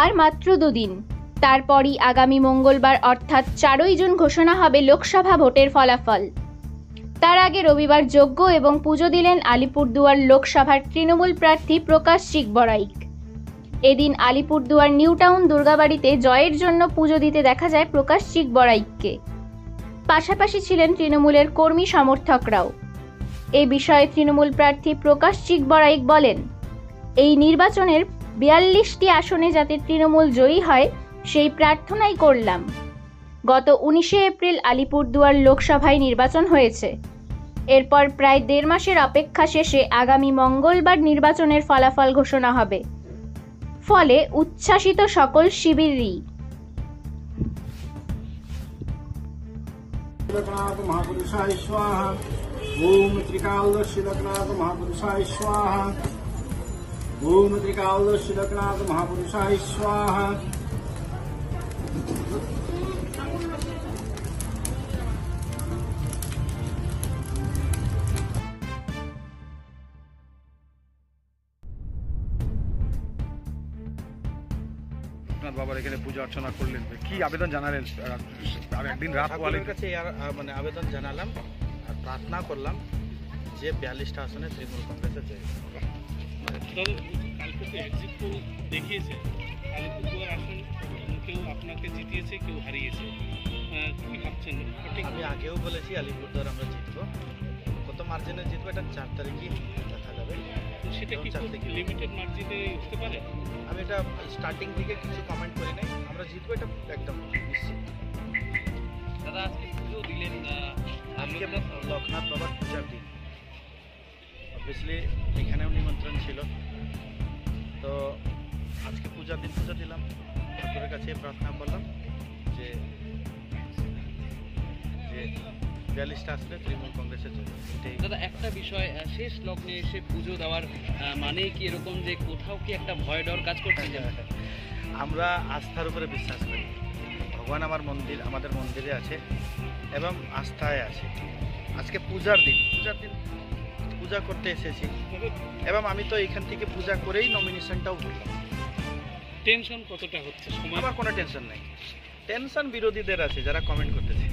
আর মাত্র দুদিন, তারপরই আগামী মঙ্গলবার অর্থাৎ 4ই জুন ঘোষণা হবে লোকসভা ভোটের ফলাফল। তার আগে রবিবার যজ্ঞ এবং পুজো দিলেন আলিপুরদুয়ার লোকসভার তৃণমূল প্রার্থী প্রকাশ চিকবড়াইক। এদিন আলিপুরদুয়ার নিউ টাউন দুর্গাবাড়িতে জয়ের জন্য পুজো দিতে দেখা যায় প্রকাশ চিকবড়াইককে। পাশাপাশি ছিলেন তৃণমূলের কর্মী সমর্থকরাও। এ বিষয়ে তৃণমূল প্রার্থী প্রকাশ চিকবড়াইক বলেন, এই নির্বাচনের 42টি আসনে যাতে তৃণমূল জয়ী হয় সেই প্রার্থনাই করলাম। গত 19শে এপ্রিল আলিপুরদুয়ার লোকসভায় নির্বাচন হয়েছে। এরপর প্রায় 1.5 মাসের অপেক্ষা শেষে আগামী মঙ্গলবার নির্বাচনের ফলাফল ঘোষণা হবে। ফলে উচ্ছ্বাসিত সকল শিবিরই। আপনার বাবার এখানে পূজা অর্চনা করলেন, কি আবেদন জানালেন? আর একদিন রাত ওয়ালের কাছে মানে আবেদন জানালাম আর প্রার্থনা করলাম যে 42টা আসনে তৃণমূল কংগ্রেসের জয়। কালকে তো এক্সিট পোল দেখিয়েছে আলিপুরদুয়ার আসন কেউ আপনাকে জিতিয়েছে, কেউ হারিয়েছে, কি ভাবছেন? আমি আগেও বলেছি আলিপুরদুয়ার আমরা জিতবো, কত মার্জিনে জিতবো এটা 4 তারিখই দেখা যাবে। সেটা কি লিমিটেড মার্জিনে উঠতে পারে? আমি এটা স্টার্টিং থেকে কিছু কমেন্ট করি নাই, আমরা জিতবো এটা একদম নিশ্চিত। দাদা আজকে পুজো দিলেন, আজকে লোকনাথ বাবার পূজার দিন, অবভিয়াসলি এখানেও নিমন্ত্রণ ছিল, তো আজকে পূজার দিন পুজো দিলাম, ঠাকুরের কাছে প্রার্থনা করলাম যে 42টা আসলে তৃণমূল কংগ্রেসের জন্য। দাদা একটা বিষয়, শেষ লগ্নে এসে পুজো দেওয়ার মানে কি এরকম যে কোথাও কি একটা ভয় ডর কাজ করছে? আমরা আস্থার উপরে বিশ্বাস করি, ভগবান আমাদের মন্দিরে আছে এবং আস্থায় আছে। আজকে পূজার দিন পূজা করতে এসেছি এবং আমি তো এখান থেকে পূজা করেই নমিনেশনটাও করলাম। টেনশন কতটা হচ্ছে? আমার কোনো টেনশন নেই, টেনশন বিরোধীদের আছে যারা কমেন্ট করতেছে।